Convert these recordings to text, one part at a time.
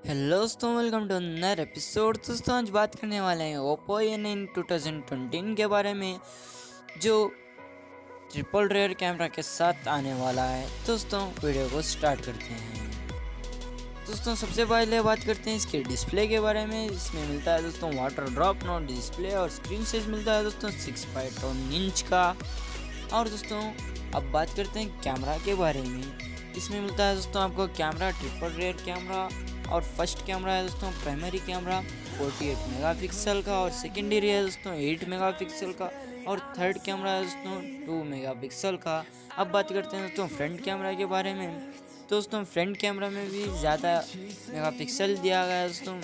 Hello दोस्तों, welcome to नर episode. दोस्तों आज बात करने वाले हैं ओप्पो N9 2020 के बारे में, जो ट्रिपल रेयर कैमरा के साथ आने वाला है। दोस्तों वीडियो को स्टार्ट करते हैं। दोस्तों सबसे पहले बात करते हैं इसके डिस्प्ले के बारे में। इसमें मिलता है दोस्तों वाटर ड्रॉप नॉट डिस्प्ले और स्क्रीन साइज मिलता है दोस्तों 6.1 इंच का। और दोस्तों अब बात करते हैं कैमरा के बारे में। इसमें मिलता है दोस्तों आपको कैमरा ट्रिपल रेयर कैमरा, और फर्स्ट कैमरा है दोस्तों प्राइमरी कैमरा 48 मेगापिक्सल का, और सेकेंडरी है दोस्तों 8 मेगापिक्सल का, और थर्ड कैमरा है दोस्तों 2 मेगापिक्सल का। अब बात करते हैं दोस्तों फ्रंट कैमरा के बारे में। दोस्तों फ्रंट कैमरा में भी ज़्यादा मेगापिक्सल दिया गया है दोस्तों।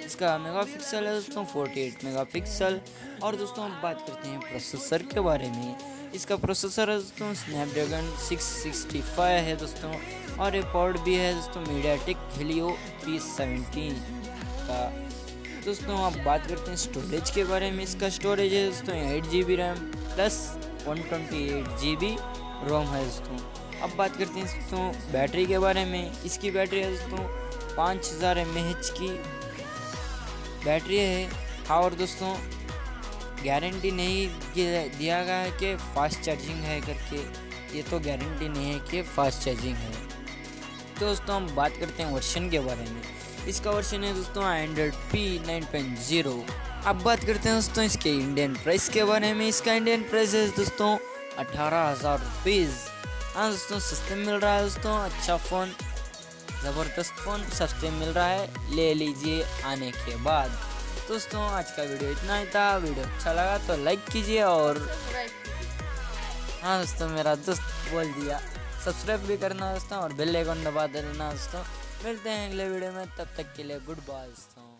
इसका मेगापिक्सल है दोस्तों 48 मेगापिक्सल। और दोस्तों अब बात करते हैं प्रोसेसर के बारे में। इसका प्रोसेसर है दोस्तों स्नैपड्रैगन 665 है दोस्तों, और ये पोर्ट भी है दोस्तों मीडियाटेक हेलियो P17 का। दोस्तों अब बात करते हैं स्टोरेज के बारे में। इसका स्टोरेज है दोस्तों 8 GB रैम प्लस 128 GB रोम है दोस्तों। अब बात करते हैं दोस्तों बैटरी के बारे में। इसकी बैटरी है दोस्तों 5000 mAh की बैटरी है। और दोस्तों गारंटी नहीं दिया गया है कि फास्ट चार्जिंग है करके, ये तो गारंटी नहीं है कि फास्ट चार्जिंग है। तो दोस्तों हम बात करते हैं वर्जन के बारे में। इसका वर्जन है दोस्तों एंड्रॉइड P 9.0। अब बात करते हैं दोस्तों इसके इंडियन प्राइस के बारे में। इसका इंडियन प्राइस है दोस्तों 18,000 रुपीज़। हाँ दोस्तों सस्ते मिल रहा है दोस्तों। अच्छा फ़ोन, ज़बरदस्त फ़ोन सस्ते मिल रहा है, ले लीजिए आने के बाद। दोस्तों आज का वीडियो इतना ही था। वीडियो अच्छा लगा तो लाइक कीजिए, और हाँ दोस्तों मेरा दोस्त बोल दिया सब्सक्राइब भी करना दोस्तों, और बेल आइकन दबा देना दोस्तों। मिलते हैं अगले वीडियो में, तब तक के लिए गुड बाय दोस्तों।